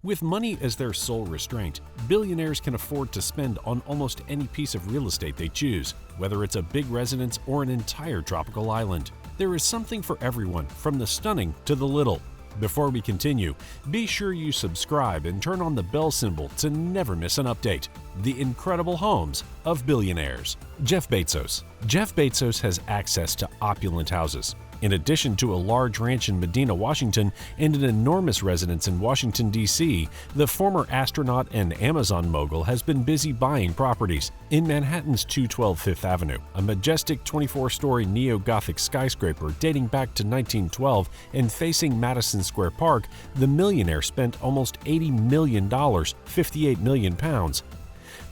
With money as their sole restraint, billionaires can afford to spend on almost any piece of real estate they choose, whether it's a big residence or an entire tropical island. There is something for everyone, from the stunning to the little. Before we continue, be sure you subscribe and turn on the bell symbol to never miss an update. The incredible homes of billionaires. Jeff Bezos. Jeff Bezos has access to opulent houses. In addition to a large ranch in Medina, Washington, and an enormous residence in Washington, D.C., the former astronaut and Amazon mogul has been busy buying properties. In Manhattan's 212 Fifth Avenue, a majestic 24-story neo-Gothic skyscraper dating back to 1912 and facing Madison Square Park, the millionaire spent almost $80 million, 58 million pounds.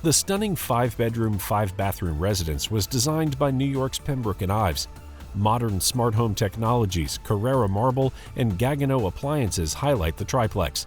The stunning 5-bedroom, 5-bathroom residence was designed by New York's Pembroke and Ives. Modern smart home technologies, Carrara marble, and Gaggenau appliances highlight the triplex.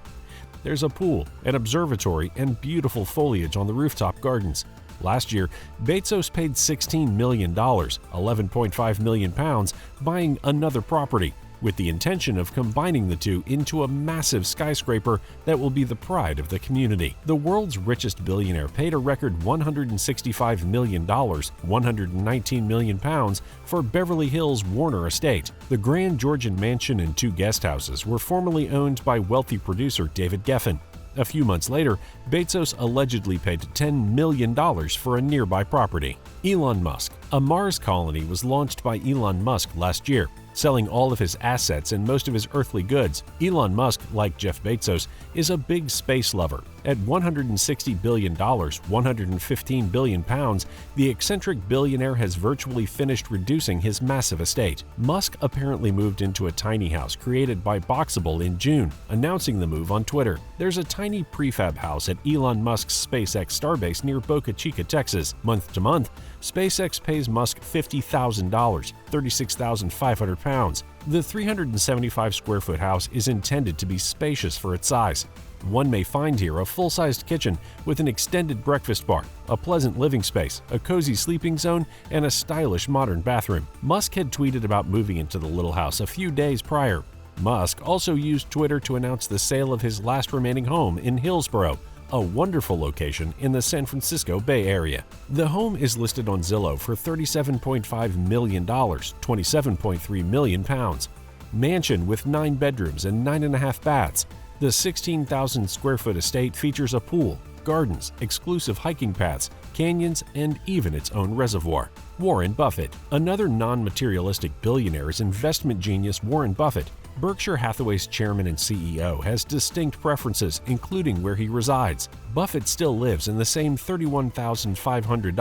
There's a pool, an observatory, and beautiful foliage on the rooftop gardens. Last year, Bezos paid $16 million, 11.5 million pounds, buying another property, with the intention of combining the two into a massive skyscraper that will be the pride of the community. The world's richest billionaire paid a record $165 million, 119 million pounds, for Beverly Hills Warner Estate. The grand Georgian mansion and 2 guest houses were formerly owned by wealthy producer David Geffen. A few months later, Bezos allegedly paid $10 million for a nearby property. Elon Musk. A Mars colony was launched by Elon Musk last year. Selling all of his assets and most of his earthly goods, Elon Musk, like Jeff Bezos, is a big space lover. At $160 billion, 115 billion pounds, the eccentric billionaire has virtually finished reducing his massive estate. Musk apparently moved into a tiny house created by Boxable in June, announcing the move on Twitter. There's a tiny prefab house at Elon Musk's SpaceX starbase near Boca Chica, Texas. Month to month, SpaceX pays Musk $50,000, 36,500 pounds. The 375-square-foot house is intended to be spacious for its size. One may find here a full-sized kitchen with an extended breakfast bar, a pleasant living space, a cozy sleeping zone, and a stylish modern bathroom. Musk had tweeted about moving into the little house a few days prior. Musk also used Twitter to announce the sale of his last remaining home in Hillsborough, a wonderful location in the San Francisco Bay Area. The home is listed on Zillow for $37.5 million, 27.3 million pounds. Mansion with 9 bedrooms and 9.5 baths. The 16,000-square-foot estate features a pool, gardens, exclusive hiking paths, canyons, and even its own reservoir. Warren Buffett. Another non-materialistic billionaire is investment genius Warren Buffett. Berkshire Hathaway's chairman and CEO has distinct preferences, including where he resides. Buffett still lives in the same $31,500,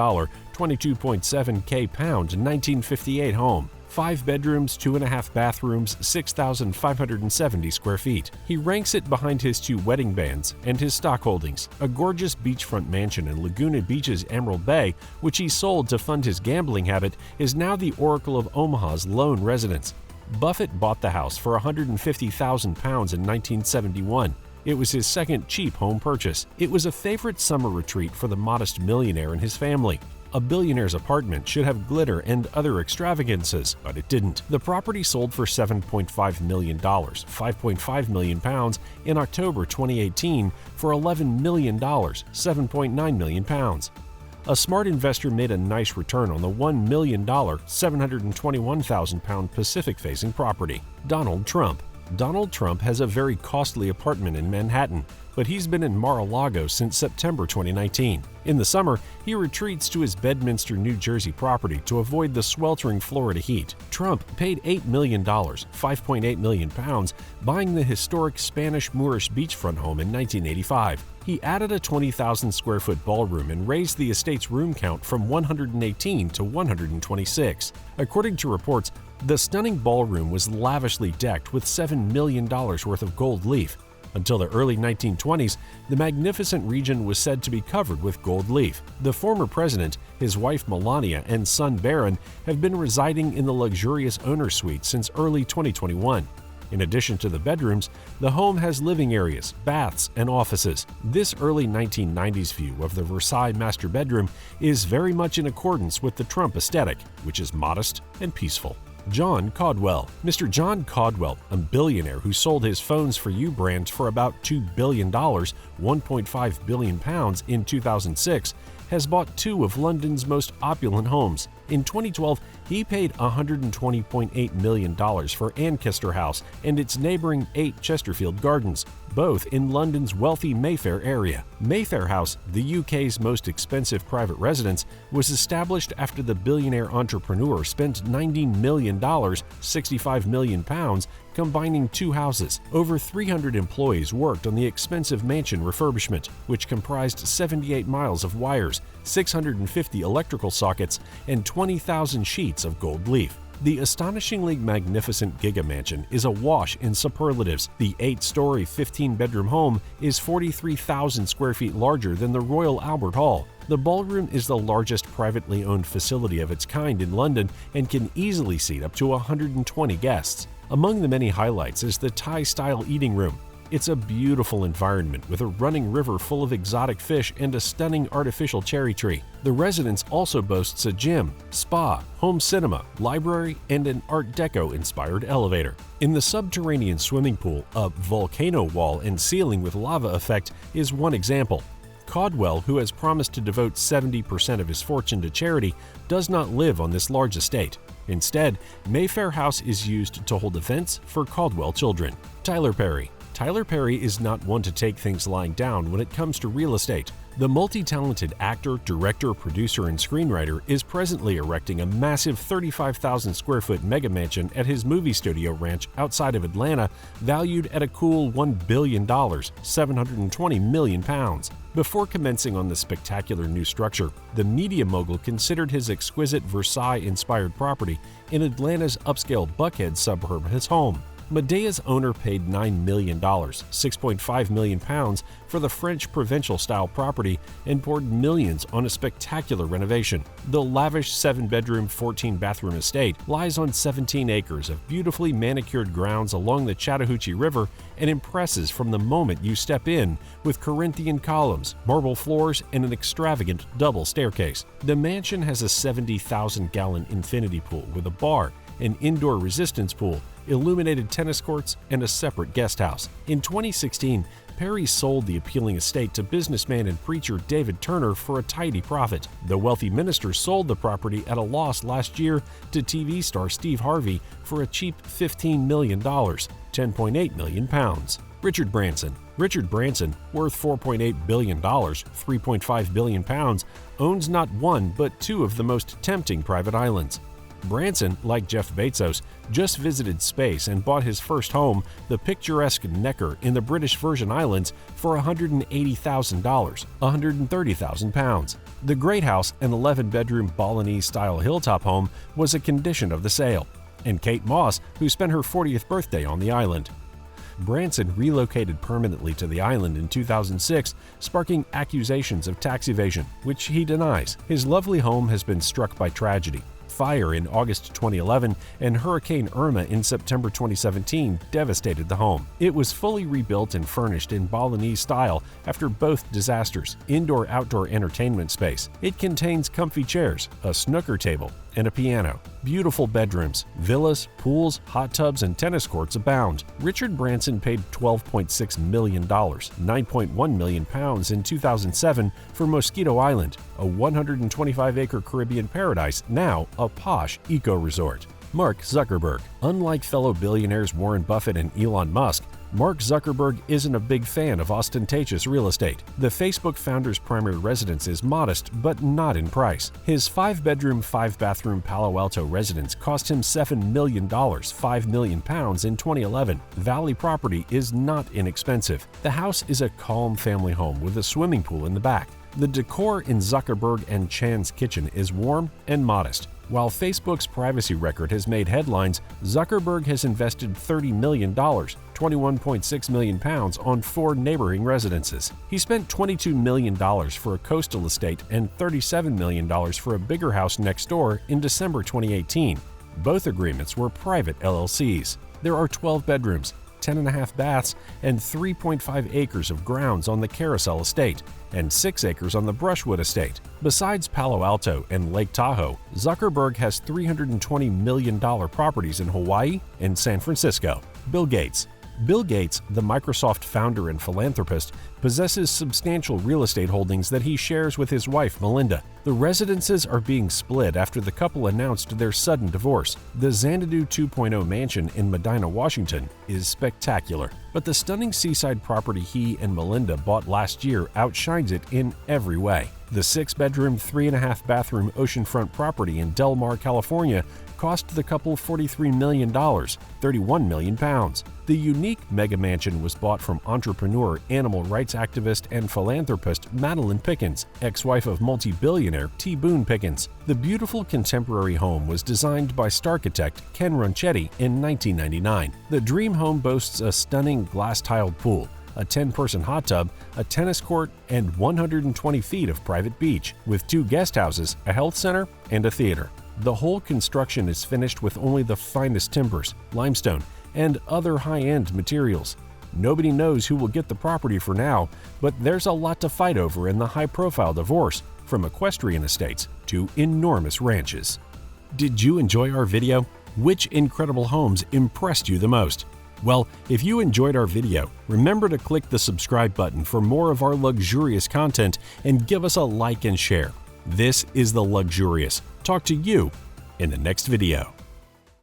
22.7K pound 1958 home. 5 bedrooms, 2.5 bathrooms, 6,570 square feet. He ranks it behind his 2 wedding bands and his stock holdings. A gorgeous beachfront mansion in Laguna Beach's Emerald Bay, which he sold to fund his gambling habit, is now the Oracle of Omaha's lone residence. Buffett bought the house for £150,000 in 1971. It was his second cheap home purchase. It was a favorite summer retreat for the modest millionaire and his family. A billionaire's apartment should have glitter and other extravagances, but it didn't. The property sold for $7.5 million, 5.5 million pounds, in October 2018 for $11 million, 7.9 million pounds. A smart investor made a nice return on the $1 million, 721,000 pound Pacific-facing property. Donald Trump. Donald Trump has a very costly apartment in Manhattan, but he's been in Mar-a-Lago since September 2019. In the summer, he retreats to his Bedminster, New Jersey property to avoid the sweltering Florida heat. Trump paid $8 million, 5.8 million pounds, buying the historic Spanish Moorish beachfront home in 1985. He added a 20,000-square-foot ballroom and raised the estate's room count from 118 to 126. According to reports, the stunning ballroom was lavishly decked with $7 million worth of gold leaf. Until the early 1920s, the magnificent region was said to be covered with gold leaf. The former president, his wife Melania, and son Barron have been residing in the luxurious owner suite since early 2021. In addition to the bedrooms, the home has living areas, baths, and offices. This early 1990s view of the Versailles master bedroom is very much in accordance with the Trump aesthetic, which is modest and peaceful. John Caudwell. Mr. John Caudwell, a billionaire who sold his Phones for You brand for about $2 billion, £1.5 billion in 2006, has bought two of London's most opulent homes. In 2012, he paid $120.8 million for Ancaster House and its neighboring 8 Chesterfield Gardens, both in London's wealthy Mayfair area. Mayfair House, the UK's most expensive private residence, was established after the billionaire entrepreneur spent $90 million, £65 million, combining two houses. Over 300 employees worked on the expensive mansion refurbishment, which comprised 78 miles of wires, 650 electrical sockets, and 20,000 sheets of gold leaf. The astonishingly magnificent Giga Mansion is awash in superlatives. The 8-story, 15-bedroom home is 43,000 square feet larger than the Royal Albert Hall. The ballroom is the largest privately owned facility of its kind in London and can easily seat up to 120 guests. Among the many highlights is the Thai-style eating room. It's a beautiful environment with a running river full of exotic fish and a stunning artificial cherry tree. The residence also boasts a gym, spa, home cinema, library, and an Art Deco-inspired elevator. In the subterranean swimming pool, a volcano wall and ceiling with lava effect is one example. Caudwell, who has promised to devote 70% of his fortune to charity, does not live on this large estate. Instead, Mayfair House is used to hold events for Caudwell children. Tyler Perry. Tyler Perry is not one to take things lying down when it comes to real estate. The multi-talented actor, director, producer, and screenwriter is presently erecting a massive 35,000 square foot mega mansion at his movie studio ranch outside of Atlanta, valued at a cool $1 billion, £720 million. Before commencing on the spectacular new structure, the media mogul considered his exquisite Versailles-inspired property in Atlanta's upscale Buckhead suburb his home. Medea's owner paid $9 million, £6.5 million, for the French provincial-style property and poured millions on a spectacular renovation. The lavish 7-bedroom, 14-bathroom estate lies on 17 acres of beautifully manicured grounds along the Chattahoochee River and impresses from the moment you step in with Corinthian columns, marble floors, and an extravagant double staircase. The mansion has a 70,000-gallon infinity pool with a bar, an indoor resistance pool, illuminated tennis courts, and a separate guest house. In 2016, Perry sold the appealing estate to businessman and preacher David Turner for a tidy profit. The wealthy minister sold the property at a loss last year to TV star Steve Harvey for a cheap $15 million, £10.8 million. Richard Branson. Richard Branson, worth $4.8 billion, £3.5 billion, owns not one but two of the most tempting private islands. Branson, like Jeff Bezos, just visited space and bought his first home, the picturesque Necker in the British Virgin Islands, for $180,000, £130,000. The Great House, an 11-bedroom Balinese-style hilltop home, was a condition of the sale. And Kate Moss, who spent her 40th birthday on the island. Branson relocated permanently to the island in 2006, sparking accusations of tax evasion, which he denies. His lovely home has been struck by tragedy. Fire in August 2011 and Hurricane Irma in September 2017 devastated the home. It was fully rebuilt and furnished in Balinese style after both disasters. Indoor-outdoor entertainment space. It contains comfy chairs, a snooker table, and a piano. Beautiful bedrooms, villas, pools, hot tubs, and tennis courts abound. Richard Branson paid $12.6 million, £9.1 million in 2007 for Mosquito Island, a 125-acre Caribbean paradise, now a posh eco-resort. Mark Zuckerberg. Unlike fellow billionaires Warren Buffett and Elon Musk, Mark Zuckerberg isn't a big fan of ostentatious real estate. The Facebook founder's primary residence is modest, but not in price. His 5-bedroom, 5-bathroom Palo Alto residence cost him $7 million, £5 million in 2011. Valley property is not inexpensive. The house is a calm family home with a swimming pool in the back. The decor in Zuckerberg and Chan's kitchen is warm and modest. While Facebook's privacy record has made headlines, Zuckerberg has invested $30 million, £21.6 million, on 4 neighboring residences. He spent $22 million for a coastal estate and $37 million for a bigger house next door in December 2018. Both agreements were private LLCs. There are 12 bedrooms, 10.5 baths and 3.5 acres of grounds on the Carousel estate and 6 acres on the Brushwood estate. Besides Palo Alto and Lake Tahoe, Zuckerberg has $320 million properties in Hawaii and San Francisco. Bill Gates. Bill Gates, the Microsoft founder and philanthropist, possesses substantial real estate holdings that he shares with his wife, Melinda. The residences are being split after the couple announced their sudden divorce. The Xanadu 2.0 mansion in Medina, Washington is spectacular, but the stunning seaside property he and Melinda bought last year outshines it in every way. The 6-bedroom, 3.5-bathroom oceanfront property in Del Mar, California cost the couple $43 million, 31 million pounds. The unique mega mansion was bought from entrepreneur, animal rights activist, and philanthropist Madeline Pickens, ex-wife of multi-billionaire T. Boone Pickens. The beautiful contemporary home was designed by starchitect Ken Ronchetti in 1999. The dream home boasts a stunning glass-tiled pool, a 10-person hot tub, a tennis court, and 120 feet of private beach, with 2 guest houses, a health center, and a theater. The whole construction is finished with only the finest timbers, limestone, and other high-end materials. Nobody knows who will get the property for now, but there's a lot to fight over in the high-profile divorce, from equestrian estates to enormous ranches. Did you enjoy our video? Which incredible homes impressed you the most? Well, if you enjoyed our video, remember to click the subscribe button for more of our luxurious content and give us a like and share. This is The Luxurious. Talk to you in the next video.